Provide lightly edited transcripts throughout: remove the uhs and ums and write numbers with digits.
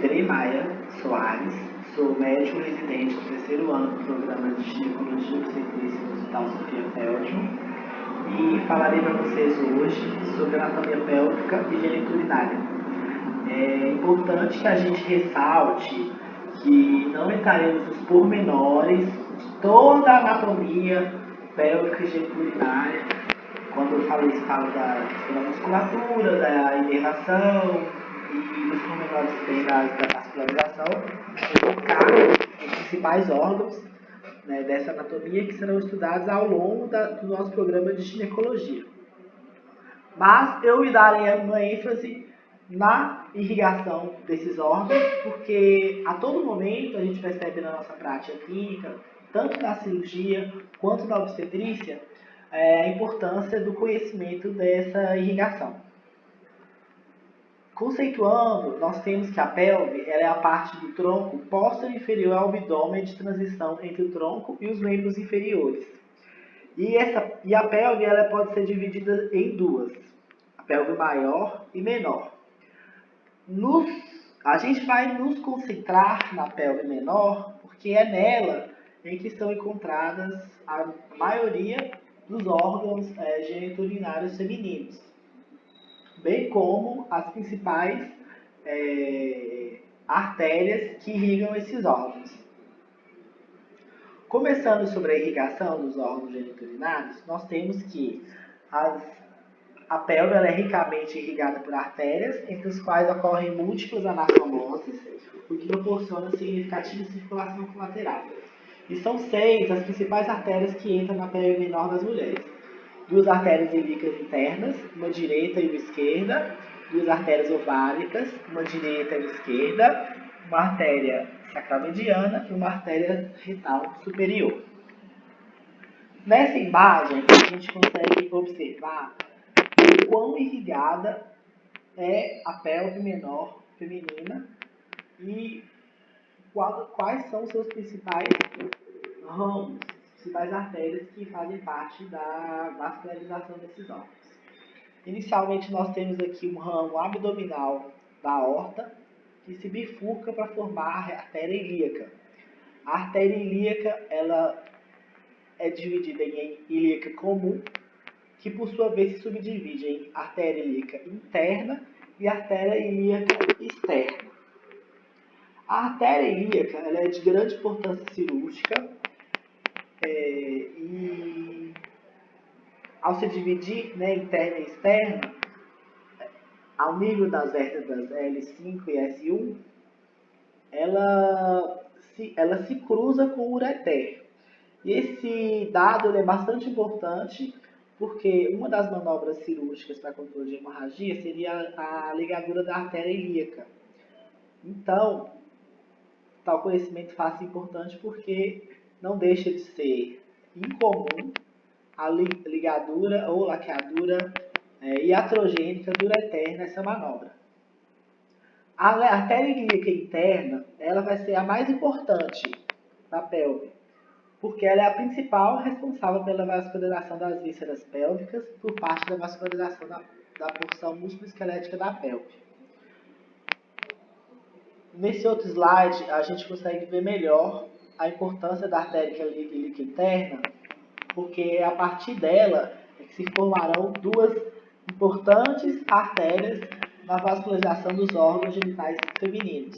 Idrei Maia Soares, sou médico residente do terceiro ano do programa de ginecologia e obstetrícia do Hospital Sofia Feldman e falarei para vocês hoje sobre anatomia pélvica e geniturinária. É importante que a gente ressalte que não entraremos nos pormenores de toda a anatomia pélvica e geniturinária. Quando eu falo isso, falo da musculatura, da inervação e dos pormenores que tem da vascularização. Eu vou focar nos principais órgãos, né, dessa anatomia que serão estudados ao longo do nosso programa de ginecologia. Mas eu darei uma ênfase na irrigação desses órgãos, porque a todo momento a gente percebe na nossa prática clínica, tanto na cirurgia quanto na obstetrícia, a importância do conhecimento dessa irrigação. Conceituando, nós temos que a pelve ela é a parte do tronco posterior inferior ao abdômen de transição entre o tronco e os membros inferiores. E a pelve ela pode ser dividida em duas, a pelve maior e menor. A gente vai nos concentrar na pelve menor, porque é nela em que estão encontradas a maioria dos órgãos geniturinários femininos, bem como as principais artérias que irrigam esses órgãos. Começando sobre a irrigação dos órgãos geniturinários, nós temos que a pelve ela é ricamente irrigada por artérias, entre as quais ocorrem múltiplas anastomoses, o que proporciona significativa circulação colateral. E são 6 as principais artérias que entram na pelve menor das mulheres. 2 artérias ilíacas internas, uma direita e uma esquerda, 2 artérias ováricas, uma direita e uma esquerda, uma artéria sacral-mediana e uma artéria retal superior. Nessa imagem, a gente consegue observar o quão irrigada é a pelve menor feminina e quais são os seus principais ramos, principais artérias que fazem parte da vascularização desses órgãos. Inicialmente, nós temos aqui um ramo abdominal da aorta que se bifurca para formar a artéria ilíaca. A artéria ilíaca ela é dividida em ilíaca comum, que por sua vez se subdivide em artéria ilíaca interna e artéria ilíaca externa. A artéria ilíaca ela é de grande importância cirúrgica e ao se dividir, né, interna e externa, ao nível das vértebras L5 e S1, ela se cruza com o ureter. E esse dado é bastante importante porque uma das manobras cirúrgicas para controle de hemorragia seria a ligadura da artéria ilíaca. Então, tal conhecimento faz importante porque não deixa de ser incomum a ligadura ou laqueadura iatrogênica do ureter nessa manobra. A artéria ilíaca interna ela vai ser a mais importante da pelve, porque ela é a principal responsável pela vascularização das vísceras pélvicas por parte da vascularização da porção músculo-esquelética da pelve. Nesse outro slide, a gente consegue ver melhor a importância da artéria ilíaca interna, porque a partir dela é que se formarão 2 importantes artérias na vascularização dos órgãos genitais femininos,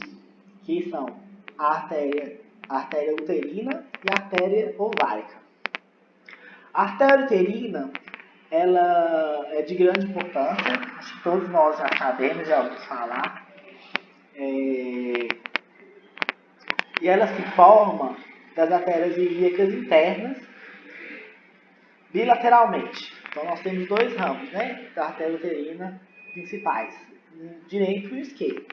que são a artéria uterina e a artéria ovárica. A artéria uterina ela é de grande importância, acho que todos nós já sabemos, já ouvimos falar, e ela se forma das artérias ilíacas internas bilateralmente. Então nós temos 2 ramos, né, da artéria uterina principais, o direito e o esquerdo.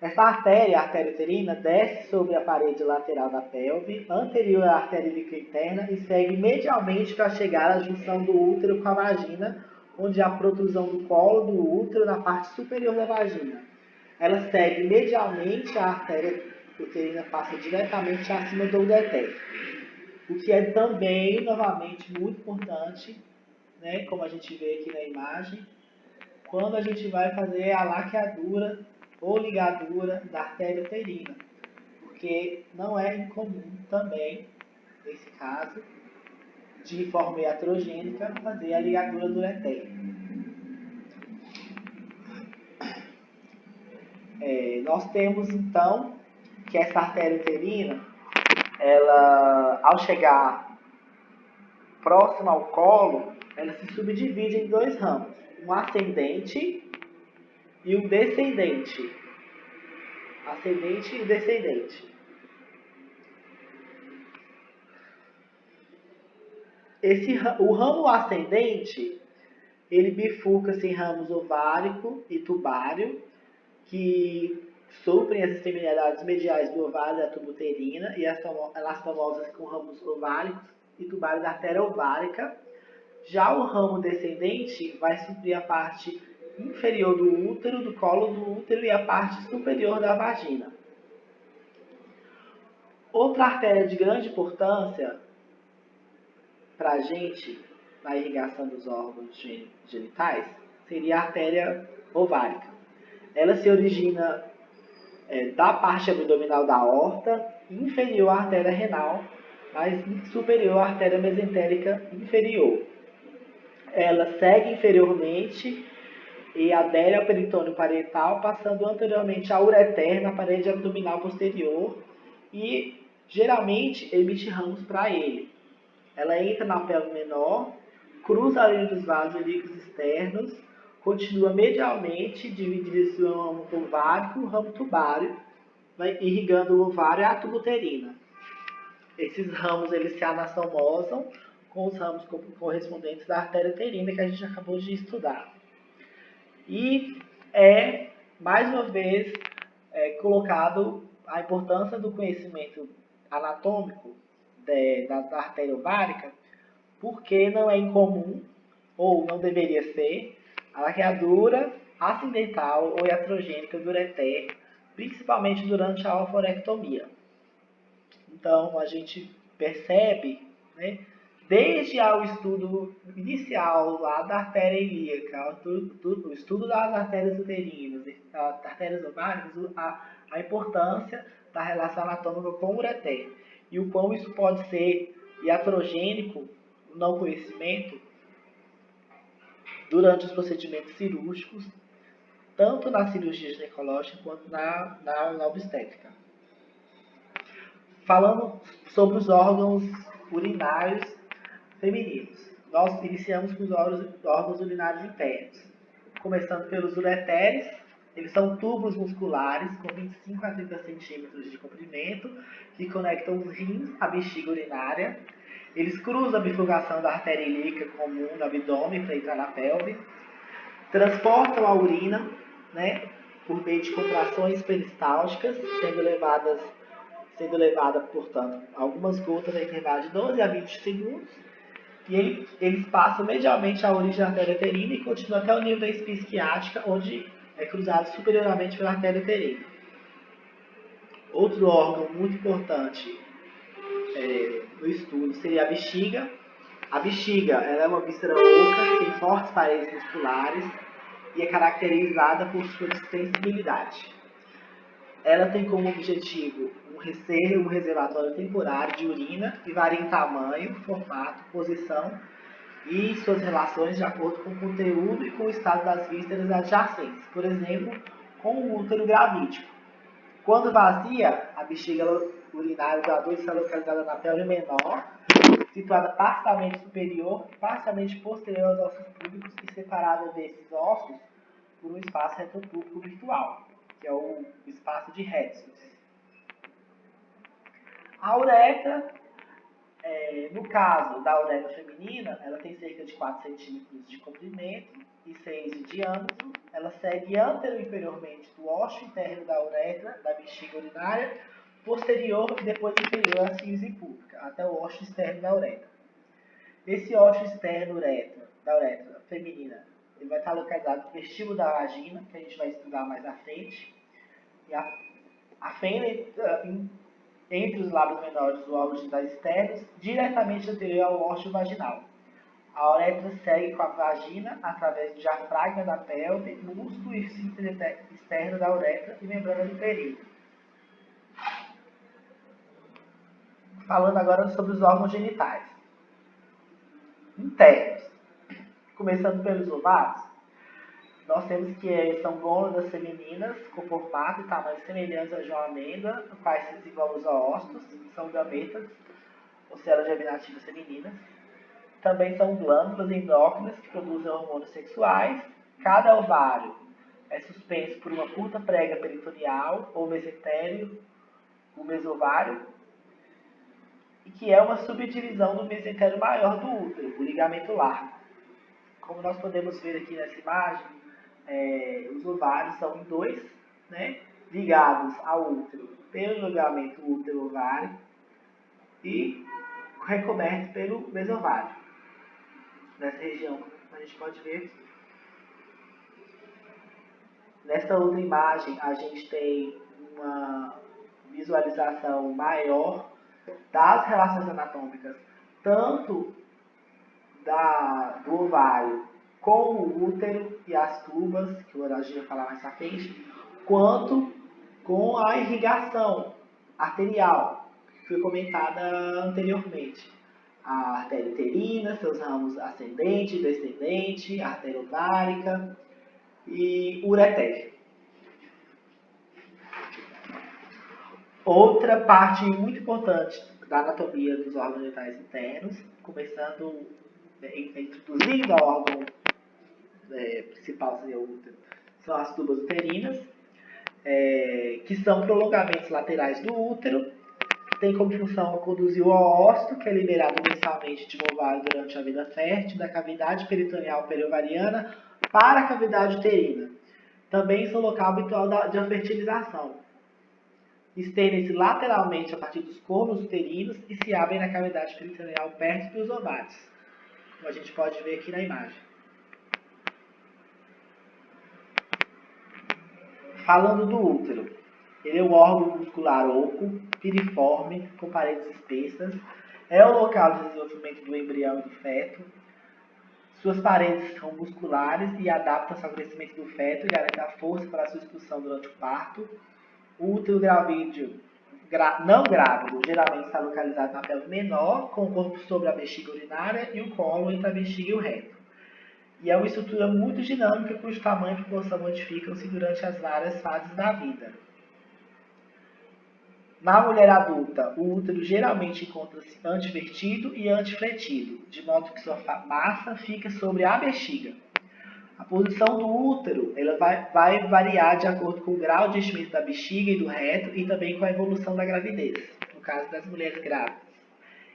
Essa artéria, a artéria uterina, desce sobre a parede lateral da pelve, anterior à artéria ilíaca interna e segue medialmente para chegar à junção do útero com a vagina, onde há protrusão do colo do útero na parte superior da vagina. Ela segue medialmente, a artéria uterina passa diretamente acima do ureter, o que é também, novamente, muito importante, né, como a gente vê aqui na imagem, quando a gente vai fazer a laqueadura ou ligadura da artéria uterina, porque não é incomum também, nesse caso, de forma iatrogênica, fazer a ligadura do ureter. Nós temos, então, que essa artéria uterina, ela, ao chegar próxima ao colo, ela se subdivide em dois ramos, um ascendente e um descendente. Ascendente e descendente. O ramo ascendente, ele bifurca-se em ramos ovárico e tubário, que suprem as extremidades mediais do ovário da tuba uterina e as famosas com ramos ováricos e tubários da artéria ovárica. Já o ramo descendente vai suprir a parte inferior do útero, do colo do útero e a parte superior da vagina. Outra artéria de grande importância para a gente, na irrigação dos órgãos genitais, seria a artéria ovárica. Ela se origina da parte abdominal da aorta, inferior à artéria renal, mas superior à artéria mesentérica inferior. Ela segue inferiormente e adere ao peritônio parietal, passando anteriormente ao ureter na parede abdominal posterior e geralmente emite ramos para ele. Ela entra na pelve menor, cruza a linha dos vasos ilíacos externos, continua medialmente, divide-se o ramo ovárico e o ramo tubário, irrigando o ovário e a tuba uterina. Esses ramos eles se anastomosam com os ramos correspondentes da artéria uterina que a gente acabou de estudar. E mais uma vez, colocado a importância do conhecimento anatômico da artéria ovárica, porque não é incomum, ou não deveria ser, a laqueadura acidental ou iatrogênica do ureter, principalmente durante a oophorectomia. Então, a gente percebe, né, desde o estudo inicial lá da artéria ilíaca, o estudo das artérias uterinas, das artérias ováricas, a importância da relação anatômica com o ureter e o quão isso pode ser iatrogênico, o não conhecimento, durante os procedimentos cirúrgicos, tanto na cirurgia ginecológica quanto na obstétrica. Falando sobre os órgãos urinários femininos. Nós iniciamos com os órgãos urinários internos, começando pelos ureteres. Eles são tubos musculares com 25 a 30 centímetros de comprimento que conectam os rins à bexiga urinária. Eles cruzam a bifurcação da artéria ilíaca comum no abdômen para entrar na pelve, transportam a urina, né, por meio de contrações peristálticas, sendo levada, portanto, algumas gotas a intervalo de 12 a 20 segundos, e eles passam medialmente a origem da artéria uterina e continuam até o nível da espinha isquiática, onde é cruzado superiormente pela artéria uterina. Outro órgão muito importante no estudo seria a bexiga. A bexiga ela é uma víscera oca, tem fortes paredes musculares e é caracterizada por sua extensibilidade. Ela tem como objetivo um reservatório temporário de urina e varia em tamanho, formato, posição e suas relações de acordo com o conteúdo e com o estado das vísceras adjacentes, por exemplo, com o útero gravídico. Quando vazia, a bexiga urinária do adulto está localizada na pelve menor, situada parcialmente superior e parcialmente posterior aos ossos púbicos e separada desses ossos por um espaço retopúbico virtual, que é o espaço de Hertz. A uretra, no caso da uretra feminina, ela tem cerca de 4 centímetros de comprimento e 6 de diâmetro. Ela segue antero e inferiormente do ósseo interno da uretra, da bexiga urinária, posterior e depois inferior à síntese pública, até o ósseo externo da uretra. Esse ósseo externo da uretra feminina, ele vai estar localizado no vestíbulo da vagina, que a gente vai estudar mais à frente. E a fenda entre os lábios menores dos órgãos genitais externos, diretamente anterior ao ósseo vaginal. A uretra segue com a vagina através do diafragma da pelve, músculo e esfíncter externo da uretra e membrana do períneo. Falando agora sobre os órgãos genitais internos. Começando pelos ovários, nós temos que são gônadas femininas com formato e tamanho semelhantes a de uma amêndoa, no quais se desenvolvem os oócitos, são gametas, ou células germinativas femininas. Também são glândulas endócrinas que produzem hormônios sexuais. Cada ovário é suspenso por uma curta prega peritoneal ou mesentério, o mesovário, e que é uma subdivisão do mesentério maior do útero, o ligamento largo. Como nós podemos ver aqui nessa imagem, os ovários são em dois, né, ligados ao útero pelo ligamento útero-ovário e recobertos pelo mesovário. Nessa região, como a gente pode ver aqui. Nesta outra imagem, a gente tem uma visualização maior das relações anatômicas, tanto do ovário com o útero e as tubas, que o Horácio vai falar mais pra frente, quanto com a irrigação arterial, que foi comentada anteriormente. A artéria uterina, seus ramos ascendente, descendente, a artéria ovárica e ureter. Outra parte muito importante da anatomia dos órgãos genitais internos, começando introduzindo ao órgão principal, seria o útero, são as tubas uterinas, que são prolongamentos laterais do útero, tem como função conduzir o oócito, que é liberado mensalmente de um ovário durante a vida fértil, da cavidade peritoneal periovariana para a cavidade uterina. Também são local habitual de fertilização. Estendem-se lateralmente a partir dos cornos uterinos e se abrem na cavidade peritoneal perto dos ovários, como a gente pode ver aqui na imagem. Falando do útero, ele é um órgão muscular oco, piriforme, com paredes espessas, é o local de desenvolvimento do embrião e do feto. Suas paredes são musculares e adaptam-se ao crescimento do feto e garantem a força para a sua expulsão durante o parto. O útero gravídeo, não grávido, geralmente está localizado na pelve menor, com o corpo sobre a bexiga urinária e o colo entre a bexiga e o reto. E é uma estrutura muito dinâmica, cujo tamanho e proporção modificam-se durante as várias fases da vida. Na mulher adulta, o útero geralmente encontra-se antivertido e antifletido, de modo que sua massa fica sobre a bexiga. A posição do útero ela vai variar de acordo com o grau de enchimento da bexiga e do reto e também com a evolução da gravidez, no caso das mulheres grávidas.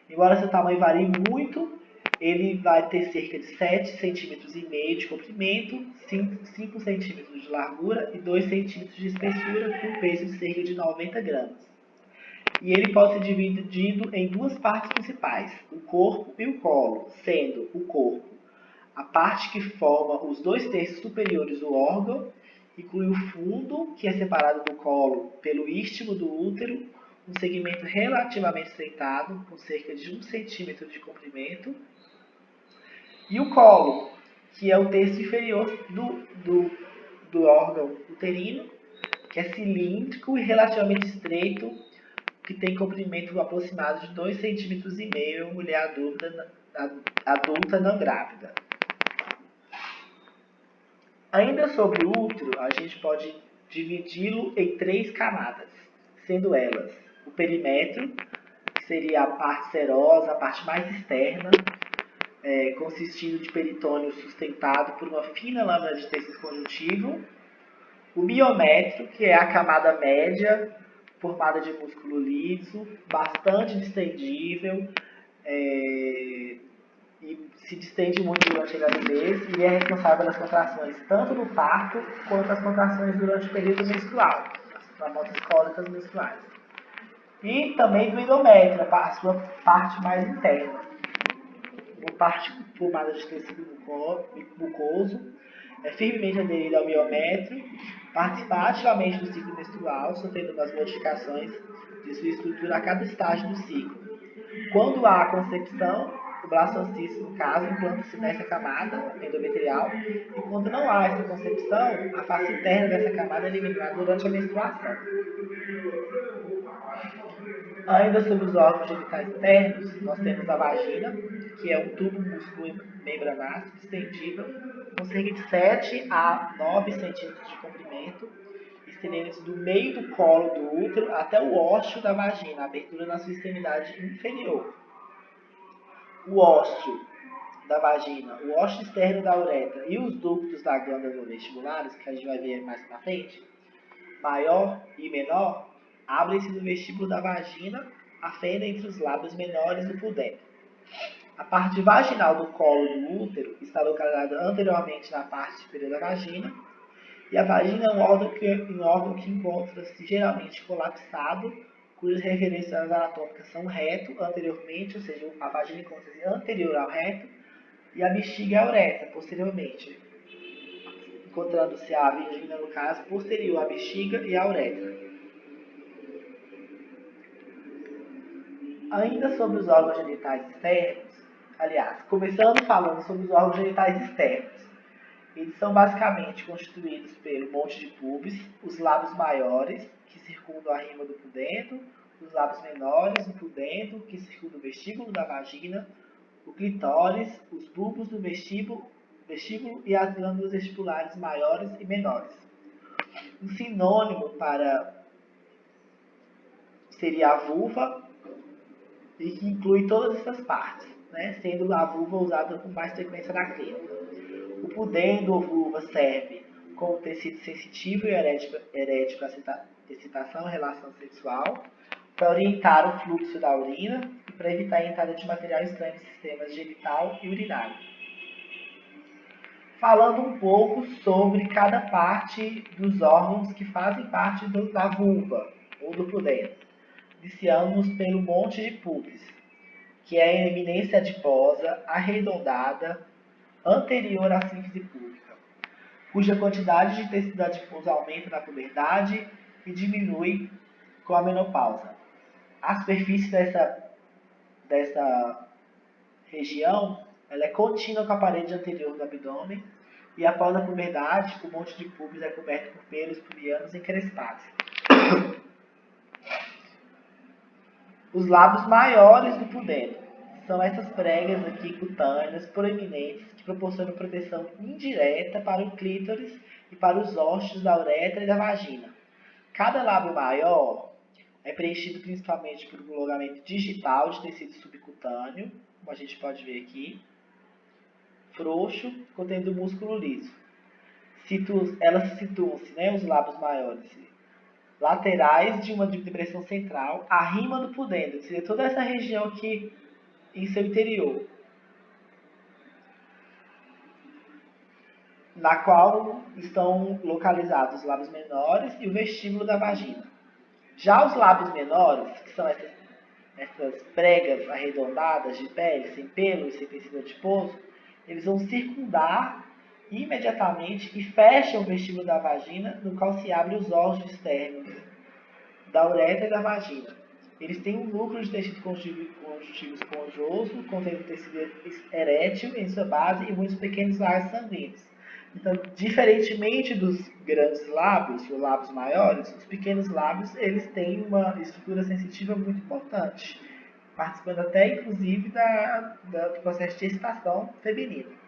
Embora seu tamanho varie muito, ele vai ter cerca de 7,5 cm de comprimento, 5 cm de largura e 2 cm de espessura, com peso de cerca de 90 gramas. E ele pode ser dividido em duas partes principais, o corpo e o colo, sendo o corpo a parte que forma os 2/3 superiores do órgão, inclui o fundo, que é separado do colo pelo istmo do útero, um segmento relativamente estreitado, com cerca de 1 cm de comprimento, e o colo, que é o terço inferior do órgão uterino, que é cilíndrico e relativamente estreito, que tem comprimento aproximado de 2,5 cm em mulher adulta não grávida. Ainda sobre o útero, a gente pode dividi-lo em 3 camadas, sendo elas o perimetro, que seria a parte serosa, a parte mais externa, consistindo de peritônio sustentado por uma fina lâmina de tecido conjuntivo, o miométrio, que é a camada média, formada de músculo liso, bastante distendível, e se distende muito durante a gravidez e é responsável pelas contrações tanto no parto quanto as contrações durante o período menstrual, as famosas cólicas menstruais. E também do endométrio, a sua parte mais interna. Uma parte formada de tecido mucoso, é firmemente aderida ao miométrio, participa ativamente do ciclo menstrual, sofrendo as modificações de sua estrutura a cada estágio do ciclo. Quando há concepção, O blastocisto, no caso, implanta-se nessa camada endometrial e quando não há essa concepção, a face interna dessa camada é eliminada durante a menstruação. Ainda sobre os órgãos genitais internos, nós temos a vagina, que é um tubo músculo membranáceo distendível, com cerca de 7 a 9 centímetros de comprimento, estendendo-se do meio do colo do útero até o ósseo da vagina, a abertura na sua extremidade inferior. O ósseo da vagina, o ósseo externo da uretra e os ductos da glândula vestibulares, que a gente vai ver mais pra frente, maior e menor, abrem-se no vestíbulo da vagina, a fenda entre os lábios menores do pudendo. A parte vaginal do colo do útero está localizada anteriormente na parte superior da vagina, e a vagina é um órgão que encontra-se geralmente colapsado, cujas referências anatômicas são reto, anteriormente, ou seja, a vagina encontra-se anterior ao reto, e a bexiga e a uretra, posteriormente, encontrando-se a vagina, no caso, posterior à bexiga e à uretra. Ainda sobre os órgãos genitais externos, aliás, começando falando sobre os órgãos genitais externos. Eles são basicamente constituídos pelo monte de pubis, os lábios maiores, que circundam a rima do pudendo, os lábios menores, o pudendo, que circunda o vestíbulo da vagina, o clitóris, os bulbos do vestíbulo e as glândulas vestibulares maiores e menores. Um sinônimo para seria a vulva, e que inclui todas essas partes, né? Sendo a vulva usada com mais frequência na clínica. O pudendo ou vulva serve como tecido sensitivo e erético à excitação e relação sexual, para orientar o fluxo da urina e para evitar a entrada de material estranho nos sistemas genital e urinário. Falando um pouco sobre cada parte dos órgãos que fazem parte da vulva ou do pudendo. Iniciamos pelo monte de pubis, que é a eminência adiposa arredondada anterior à síntese púbica, cuja quantidade de tecido adiposo aumenta na puberdade e diminui com a menopausa. A superfície dessa região ela é contínua com a parede anterior do abdômen e após a puberdade, o monte de pubis é coberto por pelos pubianos encrespados. Os lábios maiores do pudendo são essas pregas aqui cutâneas proeminentes que proporcionam proteção indireta para o clítoris e para os ossos da uretra e da vagina. Cada lábio maior é preenchido principalmente por um prolongamento digital de tecido subcutâneo, como a gente pode ver aqui, frouxo, contendo músculo liso. Elas situam-se, né, os lábios maiores, laterais de uma depressão central, a rima do pudendo, ou seja, toda essa região aqui em seu interior, na qual estão localizados os lábios menores e o vestíbulo da vagina. Já os lábios menores, que são essas pregas arredondadas de pele, sem pelo e sem tecido adiposo, eles vão circundar imediatamente e fecham o vestíbulo da vagina, no qual se abrem os órgãos externos da uretra e da vagina. Eles têm um núcleo de tecido conjuntivo esponjoso, contendo tecido erétil em sua base e muitos pequenos vasos sanguíneos. Então, diferentemente dos grandes lábios, ou lábios maiores, os pequenos lábios eles têm uma estrutura sensitiva muito importante, participando até, inclusive, do processo de gestação feminina.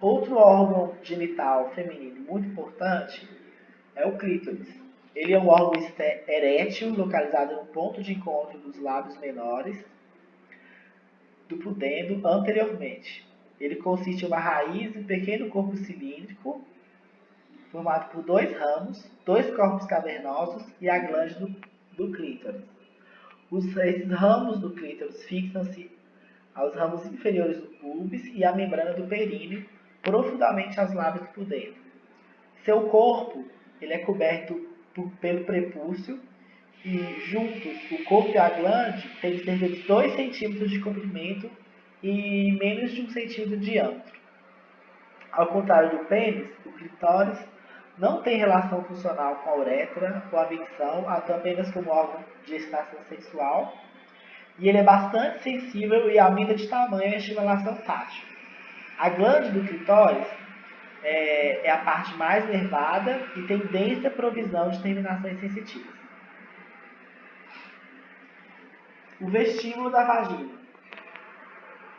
Outro órgão genital feminino muito importante é o clítoris. Ele é um órgão erétil localizado no ponto de encontro dos lábios menores do pudendo anteriormente. Ele consiste em uma raiz e um pequeno corpo cilíndrico formado por 2 ramos, 2 corpos cavernosos e a glande do clítoris. Esses ramos do clítoris fixam-se aos ramos inferiores do pubis e à membrana do períneo, profundamente aos lábios do pudendo. Seu corpo ele é coberto pelo prepúcio e juntos o corpo e a glande têm cerca de 2 centímetros de comprimento e menos de 1 centímetro de diâmetro. Ao contrário do pênis, o clitóris não tem relação funcional com a uretra ou a micção, atua apenas como órgão de excitação sexual e ele é bastante sensível e aumenta de tamanho a estimulação tátil. A glândula do clitóris é a parte mais nervada e tem densa provisão de terminações sensitivas. O vestíbulo da vagina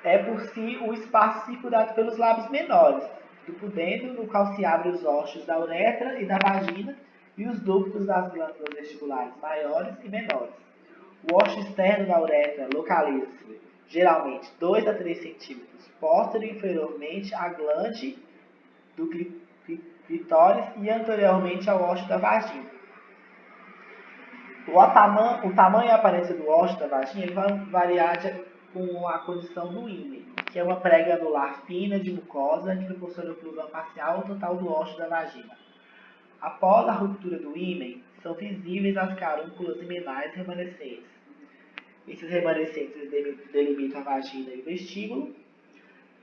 é por si o espaço circundado pelos lábios menores do pudendo, no qual se abrem os ossos da uretra e da vagina e os ductos das glândulas vestibulares maiores e menores. O osso externo da uretra localiza-se geralmente 2 a 3 centímetros posterior e inferiormente à glande do clitóris e anteriormente ao osso da vagina. O tamanho e a aparência do osso da vagina ele vai variar com a condição do ímen, que é uma prega anular fina de mucosa que proporciona oclusão parcial ou total do osso da vagina. Após a ruptura do ímen, são visíveis as carúnculas imenais remanescentes. Esses remanescentes delimitam a vagina e o vestíbulo,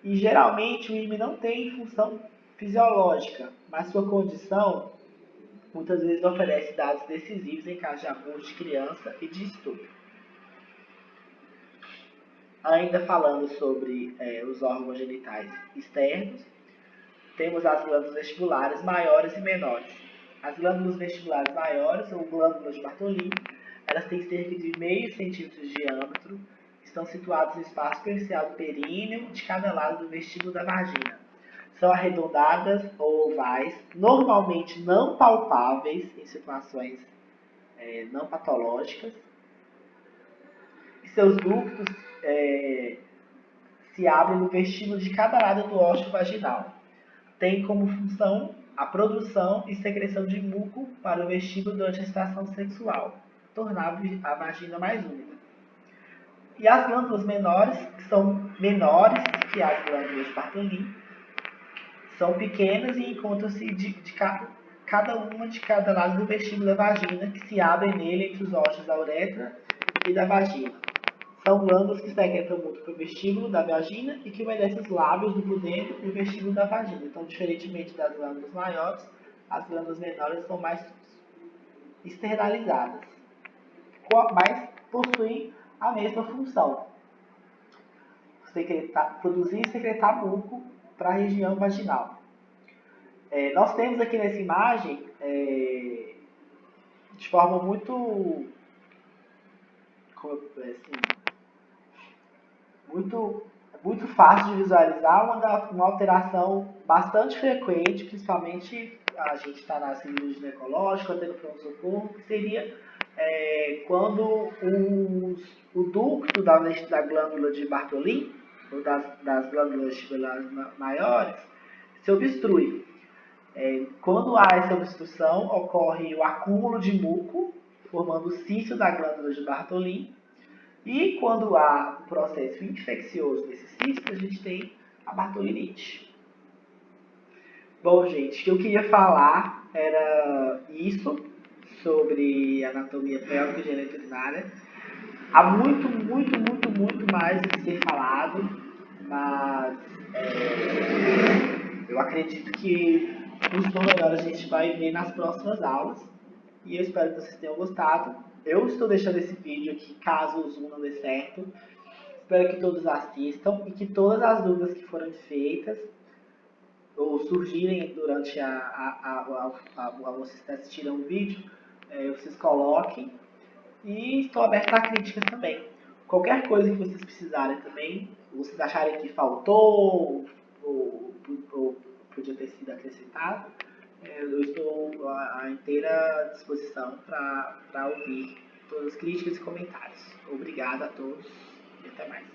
e geralmente o ímen não tem função fisiológica, mas sua condição muitas vezes oferece dados decisivos em caso de abuso de criança e de estupro. Ainda falando sobre os órgãos genitais externos, temos as glândulas vestibulares maiores e menores. As glândulas vestibulares maiores, ou glândulas de Bartolini, elas têm cerca de meio centímetro de diâmetro, estão situadas no espaço superficial do períneo de cada lado do vestíbulo da vagina. São arredondadas ou ovais, normalmente não palpáveis em situações não patológicas. E seus ductos se abrem no vestíbulo de cada lado do ósseo vaginal. Tem como função a produção e secreção de muco para o vestíbulo durante a estação sexual, tornando a vagina mais úmida. E as glândulas menores, que são menores que as glândulas de Bartolini, são pequenas e encontram-se cada uma de cada lado do vestíbulo da vagina, que se abrem nele entre os ossos da uretra e da vagina. São glândulas que secretam muito para o vestíbulo da vagina e que obedecem os lábios do pudendo e o vestíbulo da vagina. Então, diferentemente das glândulas maiores, as glândulas menores são mais externalizadas, mas possuem a mesma função: produzir e secretar muco para a região vaginal. Nós temos aqui nessa imagem, de forma muito fácil de visualizar, uma alteração bastante frequente, principalmente a gente está na cirurgia ginecológica, até no pronto-socorro, que seria quando o ducto da glândula de Bartolini, ou das glândulas vestibulares maiores, se obstrui. Quando há essa obstrução, ocorre o acúmulo de muco, formando o cício da glândula de Bartolini. E quando há o processo infeccioso desse cisto, a gente tem a bartolinite. Bom, gente, o que eu queria falar era isso sobre anatomia pélvica e geniturinária. Há muito mais a ser falado, mas eu acredito que os pormenores a gente vai ver nas próximas aulas. E eu espero que vocês tenham gostado. Eu estou deixando esse vídeo aqui caso o Zoom não dê certo. Espero que todos assistam e que todas as dúvidas que foram feitas ou surgirem durante vocês assistiram o vídeo, vocês coloquem. E estou aberto a críticas também. Qualquer coisa que vocês precisarem também, vocês acharem que faltou ou podia ter sido acrescentado, eu estou à inteira disposição para ouvir todas as críticas e comentários. Obrigado a todos e até mais.